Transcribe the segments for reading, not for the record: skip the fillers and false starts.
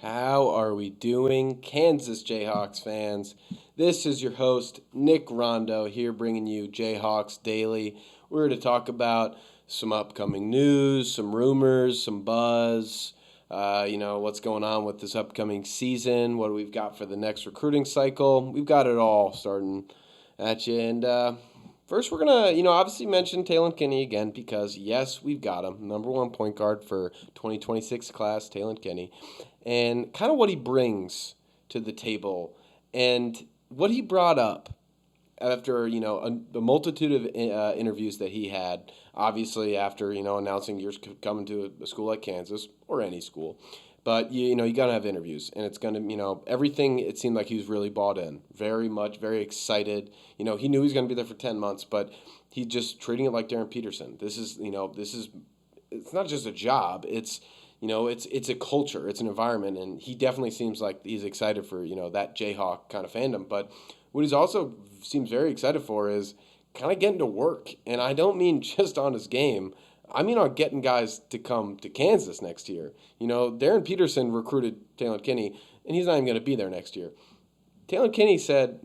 How are we doing, Kansas Jayhawks fans? This is your host, Nick Rondeau, here bringing you Jayhawks Daily. We're here to talk about some upcoming news, some rumors, some buzz, what's going on with this upcoming season, what we've got for the next recruiting cycle. We've got it all starting at you. And first, we're going to, obviously mention Talon Kinney again because, yes, we've got him. Number one point guard for 2026 class, Talon Kinney, and kind of what he brings to the table and what he brought up after the multitude of interviews that he had. Obviously, after announcing you're coming to a school like Kansas or any school, but you gotta have interviews, and it's gonna everything. It seemed like he was really bought in, very much, very excited. He knew he was gonna be there for 10 months, but he just treating it like Darren Peterson. This is it's not just a job. It's a culture, it's an environment, and he definitely seems like he's excited for that Jayhawk kind of fandom. But what he's also seems very excited for is kind of getting to work, and I don't mean just on his game. I mean on getting guys to come to Kansas next year. Darren Peterson recruited Talon Kinney, and he's not even going to be there next year. Talon Kinney said,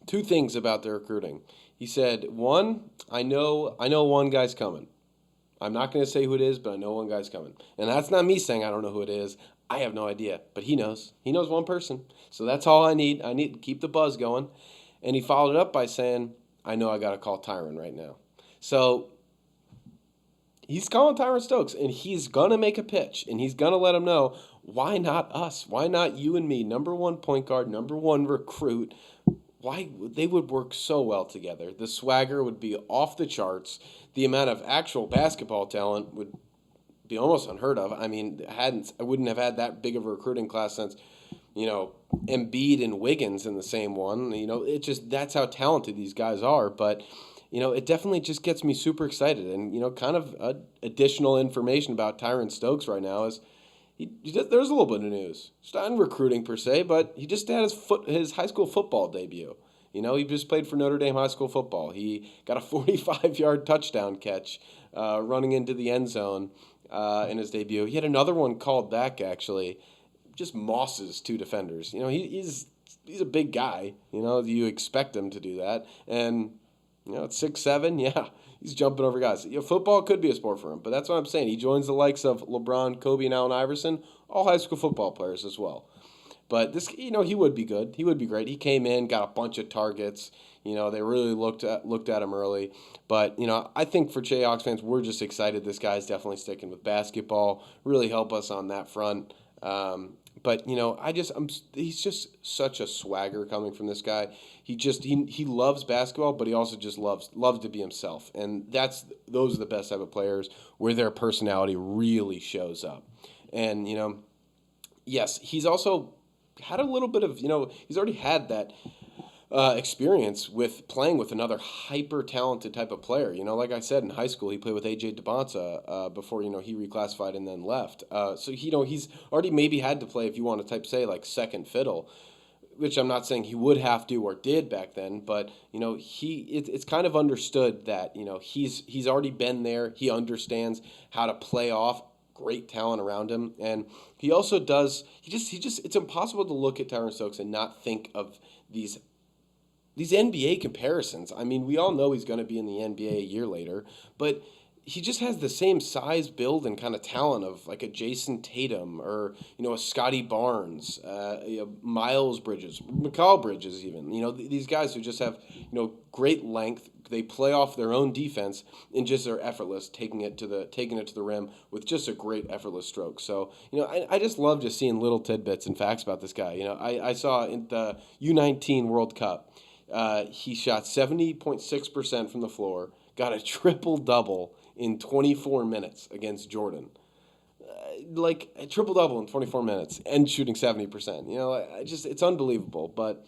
two things about the recruiting. He said, one, I know one guy's coming. I'm not going to say who it is, but I know one guy's coming. And that's not me saying I don't know who it is. I have no idea, but he knows. He knows one person. So that's all I need. I need to keep the buzz going. And he followed it up by saying, I know I got to call Tyron right now. So he's calling Tyron Stokes, and he's going to make a pitch, and he's going to let him know, why not us? Why not you and me? Number one point guard, number one recruit. Why they would work so well together. The swagger would be off the charts. The amount of actual basketball talent would be almost unheard of. I mean, I wouldn't have had that big of a recruiting class since, Embiid and Wiggins in the same one. It just that's how talented these guys are. But it definitely just gets me super excited. And kind of additional information about Tyron Stokes right now is there's a little bit of news. It's not in recruiting per se, but he just had his high school football debut. He just played for Notre Dame high school football. He got a 45-yard touchdown catch running into the end zone in his debut. He had another one called back, actually. Just mosses two defenders. He's a big guy. You expect him to do that. And, at 6'7", yeah, he's jumping over guys. Football could be a sport for him, but that's what I'm saying. He joins the likes of LeBron, Kobe, and Allen Iverson, all high school football players as well. But this, he would be good. He would be great. He came in, got a bunch of targets. They really looked at him early. But I think for Jayhawks fans, we're just excited. This guy's definitely sticking with basketball. Really help us on that front. But he's just such a swagger coming from this guy. He loves basketball, but he also just loves to be himself, and those are the best type of players where their personality really shows up. And yes, he's also had a little bit of he's already had that experience with playing with another hyper talented type of player. Like I said, in high school, he played with AJ DeBonta before he reclassified and then left. So he's already maybe had to play, if you want to say like second fiddle, which I'm not saying he would have to or did back then, but it's kind of understood that he's already been there. He understands how to play off great talent around him, and he also does. He just it's impossible to look at Tyron Stokes and not think of these NBA comparisons. I mean, we all know he's going to be in the NBA a year later, but he just has the same size, build, and kind of talent of like a Jason Tatum or a Scotty Barnes, Miles Bridges, McCall Bridges, even. These guys who just have great length. They play off their own defense and just are effortless, taking it to the rim with just a great effortless stroke. So I just love just seeing little tidbits and facts about this guy. I saw in the U19 World Cup. He shot 70.6% from the floor, got a triple-double in 24 minutes against Jordan. Like a triple-double in 24 minutes and shooting 70%. It's unbelievable. But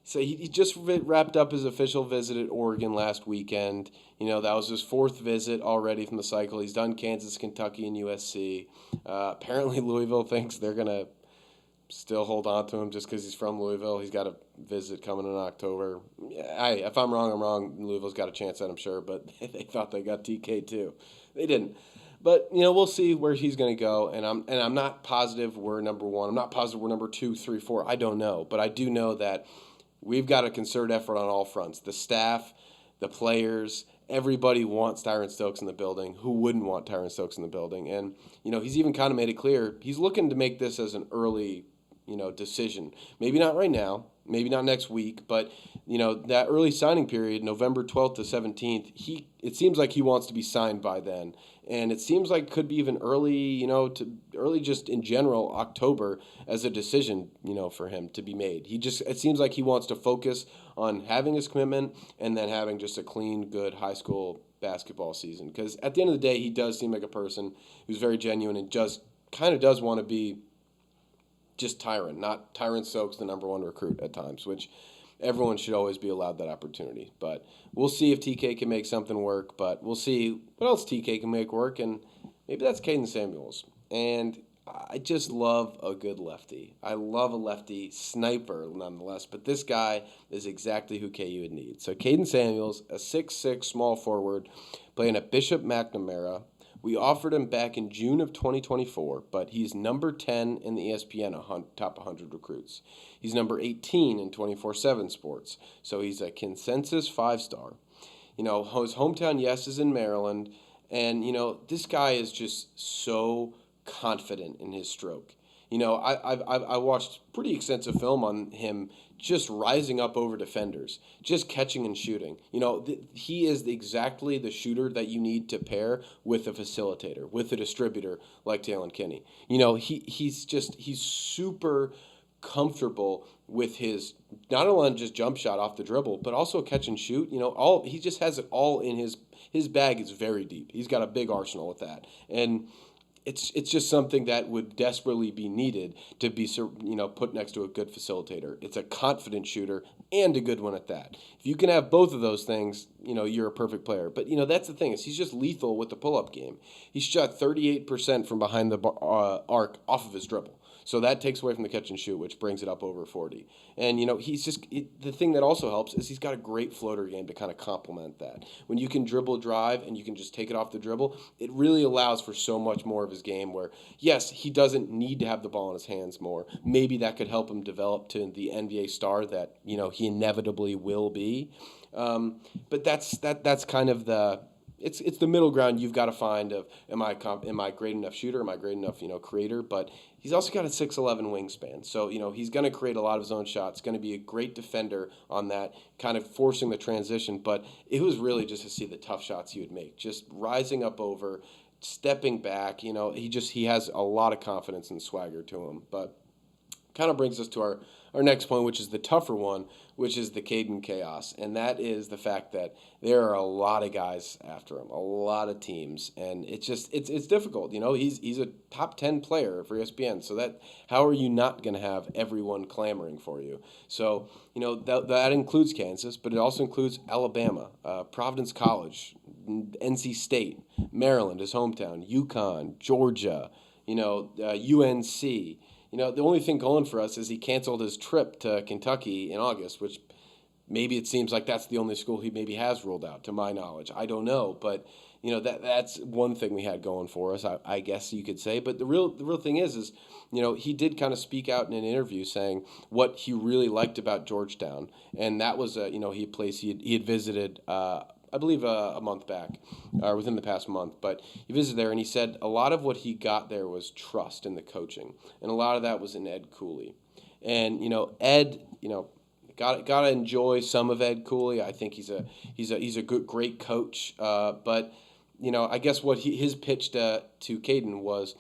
so he just wrapped up his official visit at Oregon last weekend. That was his fourth visit already from the cycle. He's done Kansas, Kentucky, and USC. Apparently Louisville thinks they're going to still hold on to him just because he's from Louisville. He's got a visit coming in October. If I'm wrong, I'm wrong. Louisville's got a chance at him, sure, but they thought they got TK too. They didn't. But we'll see where he's going to go, and I'm not positive we're number one. I'm not positive we're number 2, 3, 4. I don't know, but I do know that we've got a concerted effort on all fronts. The staff, the players, everybody wants Tyron Stokes in the building. Who wouldn't want Tyron Stokes in the building? And he's even kind of made it clear he's looking to make this as an early decision. Maybe not right now, maybe not next week, but that early signing period, November 12th to 17th, it seems like he wants to be signed by then. And it seems like could be even early, to early just in general October as a decision, for him to be made. It seems like he wants to focus on having his commitment and then having just a clean, good high school basketball season. Because at the end of the day, he does seem like a person who's very genuine and just kind of does want to be just Tyron, not Tyron Stokes, the number one recruit at times, which everyone should always be allowed that opportunity. But we'll see if TK can make something work, but we'll see what else TK can make work, and maybe that's Caden Samuels. And I just love a good lefty. I love a lefty sniper nonetheless, but this guy is exactly who KU would need. So Caden Samuels, a 6'6" small forward, playing at Bishop McNamara. We offered him back in June of 2024, but he's number 10 in the ESPN top 100 recruits. He's number 18 in 24/7 Sports, so he's a consensus 5-star. His hometown, yes, is in Maryland, and, this guy is just so confident in his stroke. I watched pretty extensive film on him just rising up over defenders, just catching and shooting. He is exactly the shooter that you need to pair with a facilitator, with a distributor like Talon Kinney. He's super comfortable with his not only just jump shot off the dribble, but also catch and shoot. He just has it all in his bag is very deep. He's got a big arsenal with that, and it's just something that would desperately be needed to be put next to a good facilitator. It's a confident shooter and a good one at that. If you can have both of those things, you're a perfect player. But that's the thing is he's just lethal with the pull-up game. He shot 38% from behind the arc off of his dribble. So that takes away from the catch and shoot, which brings it up over 40. And, the thing that also helps is he's got a great floater game to kind of complement that. When you can dribble drive and you can just take it off the dribble, it really allows for so much more of his game where, yes, he doesn't need to have the ball in his hands more. Maybe that could help him develop to the NBA star that, he inevitably will be. But that's kind of the... It's the middle ground you've got to find of am I a great enough shooter, am I a great enough creator, but he's also got a 6'11" wingspan, so he's going to create a lot of his own shots, going to be a great defender on that, kind of forcing the transition. But it was really just to see the tough shots he would make, just rising up over, stepping back. He has a lot of confidence and swagger to him. But kind of brings us to our next point, which is the tougher one, which is the Caden chaos. And that is the fact that there are a lot of guys after him, a lot of teams. And it's difficult. He's a top 10 player for ESPN. So that how are you not going to have everyone clamoring for you? So, that includes Kansas, but it also includes Alabama, Providence College, NC State, Maryland, his hometown, UConn, Georgia, UNC. The only thing going for us is he canceled his trip to Kentucky in August, which maybe it seems like that's the only school he maybe has ruled out, to my knowledge. I don't know, but that's one thing we had going for us, I guess you could say. But the real thing is he did kind of speak out in an interview saying what he really liked about Georgetown, and that was he had visited. I believe a month back, or within the past month, but he visited there and he said a lot of what he got there was trust in the coaching, and a lot of that was in Ed Cooley. And Ed, got to enjoy some of Ed Cooley. I think he's a great coach. But I guess what his pitch to Caden was,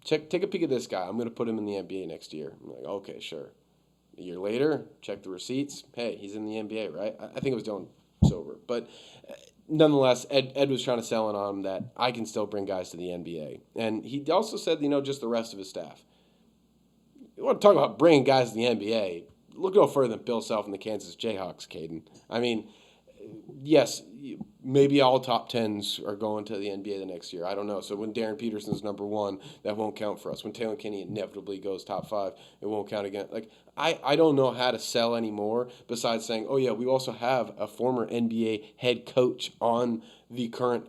take a peek at this guy. I'm going to put him in the NBA next year. I'm like, okay, sure. A year later, check the receipts. Hey, he's in the NBA, right? I think it was Dylan Sober. But nonetheless, Ed was trying to sell it on him that I can still bring guys to the NBA. And he also said, just the rest of his staff. You want to talk about bringing guys to the NBA, look no further than Bill Self and the Kansas Jayhawks, Caden. I mean, yes, maybe all top 10s are going to the NBA the next year. I don't know. So when Darren Peterson's number 1, that won't count for us. When Taylor Kinney inevitably goes top 5, it won't count again. Like, I don't know how to sell anymore besides saying, oh, yeah, we also have a former NBA head coach on the current,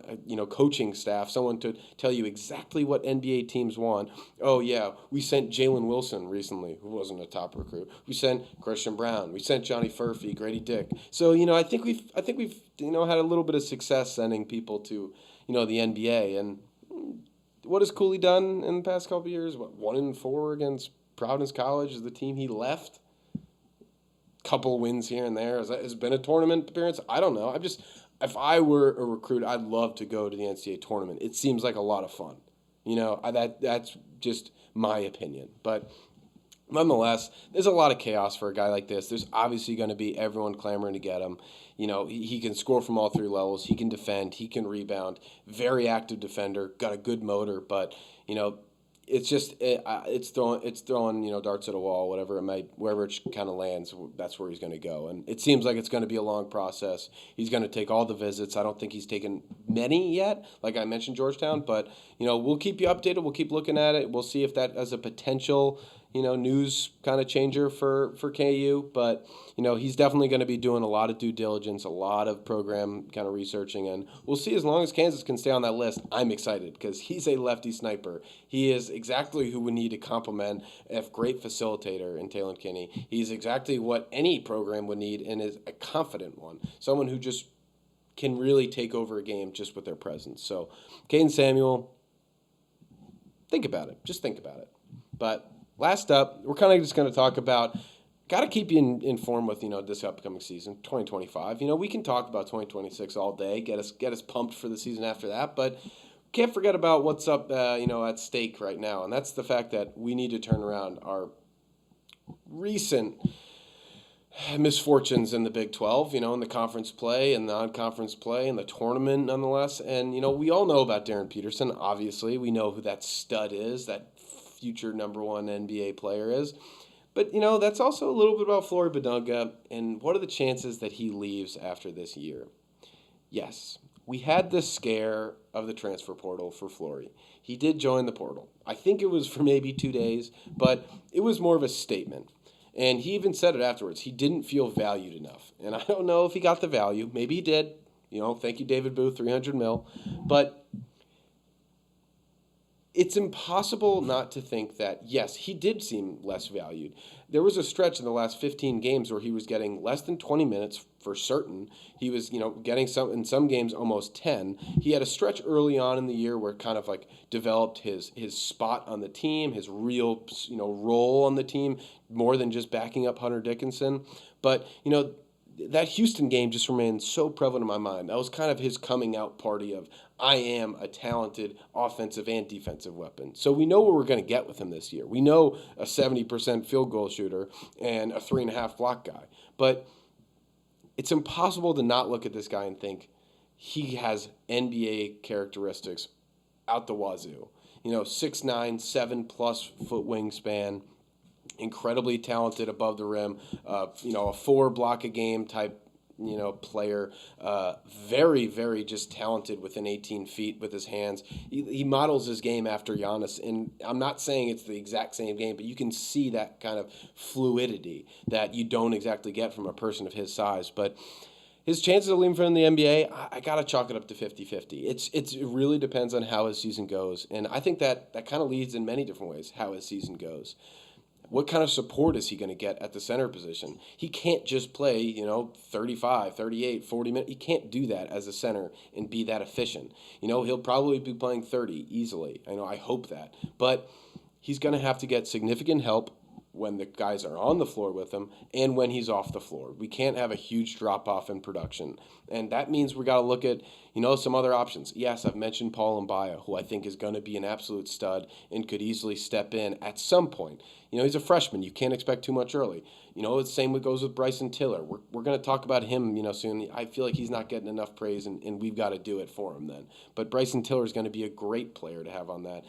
coaching staff, someone to tell you exactly what NBA teams want. Oh, yeah, we sent Jalen Wilson recently, who wasn't a top recruit. We sent Christian Brown. We sent Johnny Furphy, Grady Dick. So, I think we've had a little bit of success sending people to, the NBA. And what has Cooley done in the past couple of years? 1-4 against Providence College is the team he left. Couple wins here and there. Has been a tournament appearance? I don't know. If I were a recruit, I'd love to go to the NCAA tournament. It seems like a lot of fun. That's just my opinion. But nonetheless, there's a lot of chaos for a guy like this. There's obviously going to be everyone clamoring to get him. He can score from all 3 levels. He can defend. He can rebound. Very active defender. Got a good motor. But, it's just it's throwing darts at a wall, wherever it kind of lands. That's where he's going to go, and it seems like it's going to be a long process. He's going to take all the visits. I don't think he's taken many yet, like I mentioned Georgetown, but we'll keep you updated. We'll keep looking at it. We'll see if that has a potential news kind of changer for KU, but he's definitely going to be doing a lot of due diligence, a lot of program kind of researching, and we'll see. As long as Kansas can stay on that list, I'm excited because he's a lefty sniper. He is exactly who we need to complement a great facilitator in Taylor Kinney. He's exactly what any program would need and is a confident one, someone who just can really take over a game just with their presence. So, Caden Samuel, think about it. Just think about it. But last up, we're kind of just going to talk about, got to keep you informed with, this upcoming season, 2025. We can talk about 2026 all day, get us pumped for the season after that, but can't forget about what's up, at stake right now, and that's the fact that we need to turn around our recent misfortunes in the Big 12, in the conference play and non-conference play and the tournament nonetheless. And, we all know about Darren Peterson, obviously. We know who that stud is, that future number 1 NBA player is. But, that's also a little bit about Flory Badunga and what are the chances that he leaves after this year. Yes, we had the scare of the transfer portal for Flory. He did join the portal. I think it was for maybe 2 days, but it was more of a statement. And he even said it afterwards. He didn't feel valued enough. And I don't know if he got the value. Maybe he did. Thank you, David Booth, $300 million. But it's impossible not to think that, yes, he did seem less valued. There was a stretch in the last 15 games where he was getting less than 20 minutes for certain. He was, getting in some games almost 10. He had a stretch early on in the year where kind of like developed his spot on the team, his real, role on the team, more than just backing up Hunter Dickinson. But, that Houston game just remains so prevalent in my mind. That was kind of his coming out party of, I am a talented offensive and defensive weapon. So we know what we're going to get with him this year. We know a 70% field goal shooter and a 3.5 block guy. But it's impossible to not look at this guy and think he has NBA characteristics out the wazoo. 6'9", 7+ foot wingspan, incredibly talented above the rim, a 4 block a game type, player, very, very just talented within 18 feet with his hands. He models his game after Giannis, and I'm not saying it's the exact same game, but you can see that kind of fluidity that you don't exactly get from a person of his size. But his chances of leaving from the NBA, I got to chalk it up to 50-50. It really depends on how his season goes, and I think that kind of leads in many different ways how his season goes. What kind of support is he going to get at the center position? He can't just play, 35, 38, 40 minutes. He can't do that as a center and be that efficient. He'll probably be playing 30 easily. I hope that. But he's going to have to get significant help when the guys are on the floor with him and when he's off the floor. We can't have a huge drop-off in production. And that means we got to look at, some other options. Yes, I've mentioned Paul Mbaya, who I think is going to be an absolute stud and could easily step in at some point. He's a freshman. You can't expect too much early. The same goes with Bryson Tiller. We're going to talk about him, soon. I feel like he's not getting enough praise, and we've got to do it for him then. But Bryson Tiller is going to be a great player to have on that,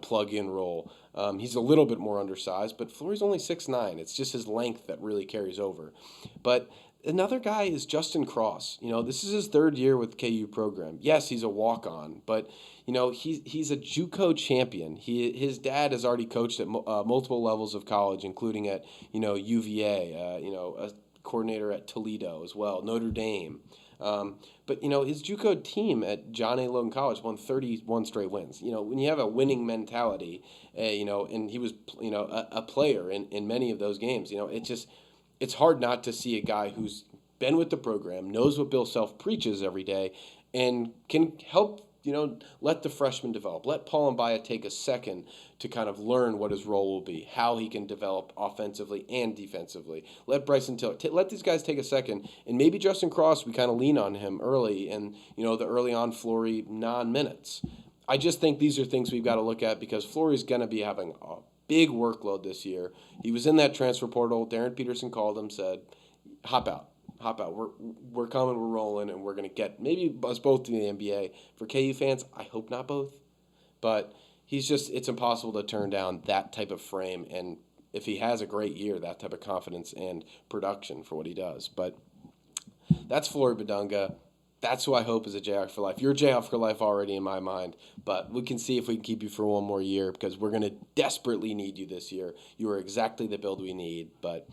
plug-in role. He's a little bit more undersized, but Flory's only 6'9". It's just his length that really carries over. But Another guy is Justin Cross. This is his third year with KU program. Yes, he's a walk-on, but he's a JUCO champion. His dad has already coached at multiple levels of college, including at UVA. A coordinator at Toledo as well, Notre Dame. But his JUCO team at John A. Logan College won 31 straight wins. When you have a winning mentality, and he was a player in many of those games. It's hard not to see a guy who's been with the program, knows what Bill Self preaches every day, and can help, let the freshmen develop. Let Paul Mbaya take a second to kind of learn what his role will be, how he can develop offensively and defensively. Let Bryson Tiller, let these guys take a second, and maybe Justin Cross, we kind of lean on him early and, the early on Flory non-minutes. I just think these are things we've got to look at because Flory's going to be having a big workload this year. He was in that transfer portal. Darren Peterson called him, said, hop out. We're coming, we're rolling, and we're going to get maybe us both to the NBA. For KU fans, I hope not both. But it's impossible to turn down that type of frame. And if he has a great year, that type of confidence and production for what he does. But that's Flory Badunga. That's who I hope is a Jayhawk for life. You're a Jayhawk for life already in my mind, but we can see if we can keep you for one more year because we're going to desperately need you this year. You are exactly the build we need. But,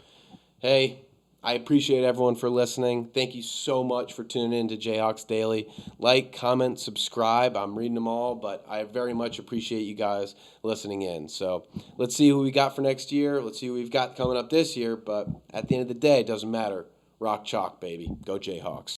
hey, I appreciate everyone for listening. Thank you so much for tuning in to Jayhawks Daily. Like, comment, subscribe. I'm reading them all, but I very much appreciate you guys listening in. So let's see who we got for next year. Let's see who we've got coming up this year. But at the end of the day, it doesn't matter. Rock chalk, baby. Go Jayhawks.